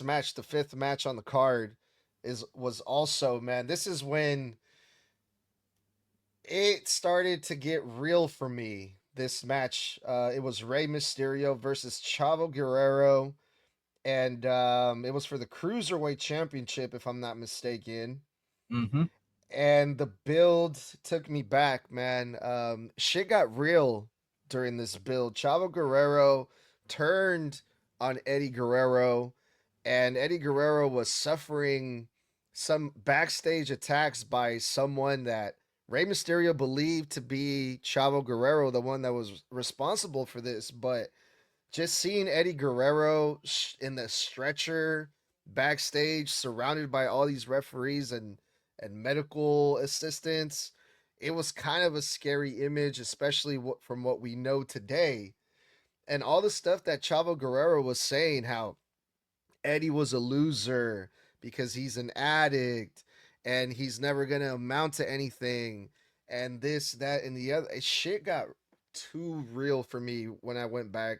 match, the fifth match on the card, was also, man. This is when it started to get real for me. This match, it was Rey Mysterio versus Chavo Guerrero, and it was for the cruiserweight championship, if I'm not mistaken. Mm-hmm. And the build took me back, man. Shit got real during this build. Chavo Guerrero turned on Eddie Guerrero, and Eddie Guerrero was suffering some backstage attacks by someone that Rey Mysterio believed to be Chavo Guerrero, the one that was responsible for this. But just seeing Eddie Guerrero in the stretcher backstage, surrounded by all these referees and medical assistants, it was kind of a scary image, especially from what we know today. And all the stuff that Chavo Guerrero was saying, how Eddie was a loser because he's an addict and he's never gonna amount to anything, and this, that, and the other. Shit got too real for me when I went back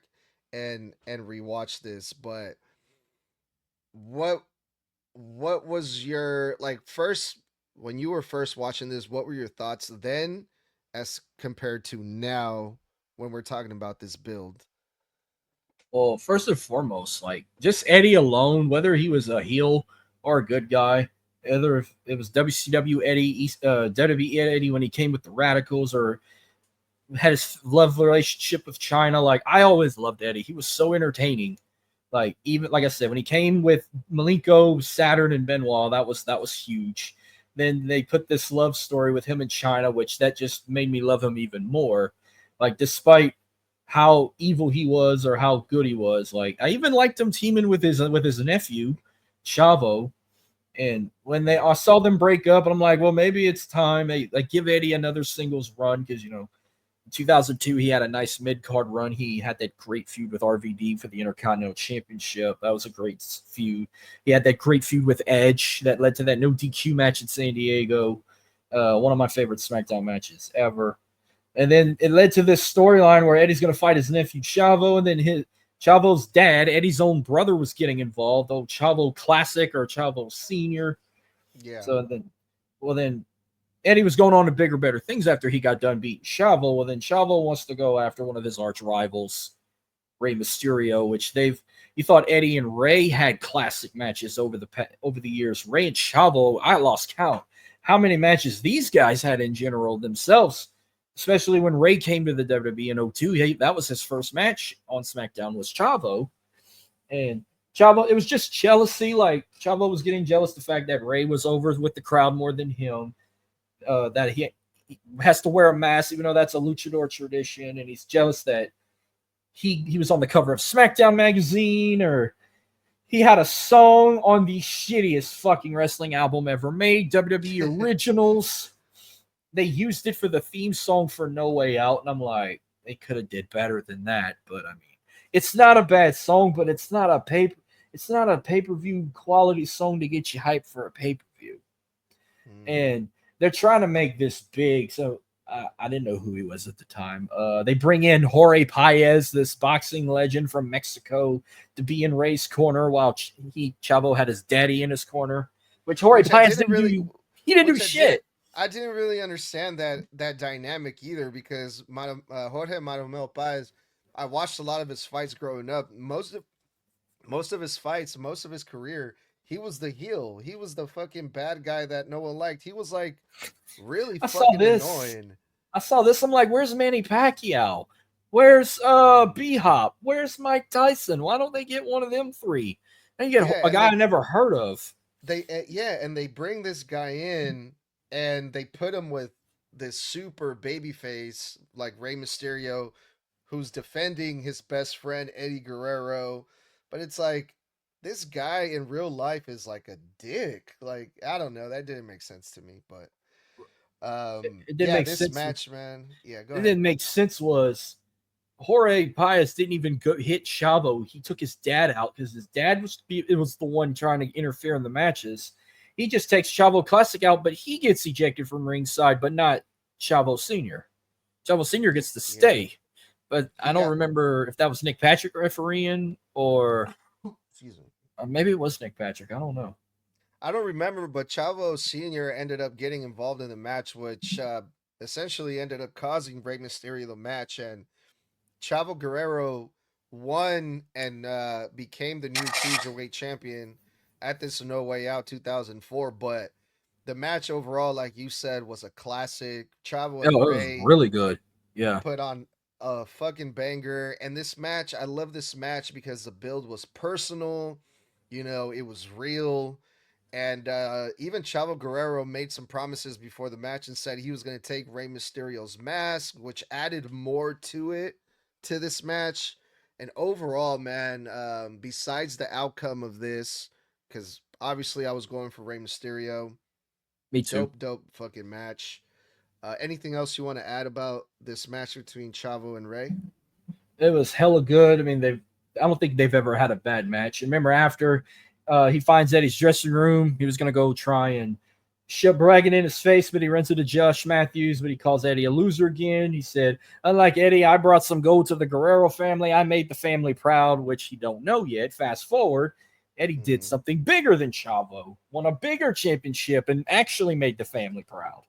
and rewatched this. But what what was your, like, first, when you were first watching this? What were your thoughts then, as compared to now, when we're talking about this build? Well, first and foremost, like just Eddie alone, whether he was a heel or a good guy, whether if it was WCW Eddie, WWE Eddie when he came with the Radicals, or had his love relationship with China. Like I always loved Eddie. He was so entertaining. Like even like I said, when he came with Malenko, Saturn, and Benoit, that was huge. Then they put this love story with him in China, which that just made me love him even more. Like despite how evil he was or how good he was, like I even liked him teaming with his nephew, Chavo. And when I saw them break up, and I'm like, well, maybe it's time. Like give Eddie another singles run because 2002, he had a nice mid card run. He had that great feud with RVD for the Intercontinental Championship. That was a great feud. He had that great feud with Edge that led to that no DQ match in San Diego. One of my favorite SmackDown matches ever. And then it led to this storyline where Eddie's going to fight his nephew Chavo, and then Chavo's dad, Eddie's own brother, was getting involved. Oh, Chavo Classic or Chavo Senior. Yeah. So then Eddie was going on to bigger, better things after he got done beating Chavo. Well, then Chavo wants to go after one of his arch rivals, Rey Mysterio, which you thought Eddie and Rey had classic matches over the years. Rey and Chavo, I lost count how many matches these guys had in general themselves, especially when Rey came to the WWE in '02. That was his first match on SmackDown was Chavo. And Chavo, it was just jealousy. Like Chavo was getting jealous the fact that Rey was over with the crowd more than him. That he has to wear a mask, even though that's a luchador tradition, and he's jealous that he was on the cover of SmackDown magazine, or he had a song on the shittiest fucking wrestling album ever made, WWE Originals. They used it for the theme song for No Way Out, and I'm like, they could have did better than that. But I mean, it's not a bad song, but it's not a pay-per-view quality song to get you hyped for a pay-per-view. Mm-hmm. And they're trying to make this big. So I didn't know who he was at the time. They bring in Jorge Paez, this boxing legend from Mexico, to be in Rey's corner while Chavo had his daddy in his corner, which Jorge Which I Paez didn't didn't really, do. He didn't do which shit. I didn't really understand that dynamic either, because Jorge Madomel Paz, I watched a lot of his fights growing up. Most of his fights, most of his career, he was the heel. He was the fucking bad guy that no one liked. He was like really I saw fucking this. annoying. I saw this. I'm like, where's Manny Pacquiao? Where's B Hop? Where's Mike Tyson? Why don't they get one of them three? And you get Yeah, a and guy I never heard of. they bring this guy in and they put him with this super baby face like Rey Mysterio, who's defending his best friend Eddie Guerrero. But it's like, this guy in real life is like a dick. Like, I don't know, that didn't make sense to me. But It didn't yeah, make this sense. match, man. Yeah, go It ahead. didn't make sense was Jorge Paez didn't even go hit Chavo. He took his dad out because his dad was the one trying to interfere in the matches. He just takes Chavo Classic out, but he gets ejected from ringside, but not Chavo Senior. Chavo Senior gets to Yeah, stay, but he I don't got remember if that was Nick Patrick refereeing or excuse me. Maybe it was Nick Patrick. I don't know. I don't remember, but Chavo Senior ended up getting involved in the match, which essentially ended up causing Rey Mysterio the match, and Chavo Guerrero won and became the new cruiserweight champion at this No Way Out 2004. But the match overall, like you said, was a classic. Chavo Oh, and it was Ray really good. Yeah, put on a fucking banger. And this match, I love this match because the build was personal. You know, it was real. And even Chavo Guerrero made some promises before the match and said he was going to take Rey Mysterio's mask, which added more to it, to this match. And overall, man, besides the outcome of this, because obviously I was going for Rey Mysterio, me too. dope fucking match. Anything else you want to add about this match between Chavo and Ray? It was hella good. I mean, I don't think they've ever had a bad match. And remember, after he finds Eddie's dressing room, he was gonna go try and shove bragging in his face, but he runs into Josh Matthews, but he calls Eddie a loser again. He said, "Unlike Eddie, I brought some gold to the Guerrero family. I made the family proud," which he don't know yet. Fast forward, Eddie did Mm-hmm. something bigger than Chavo, won a bigger championship, and actually made the family proud.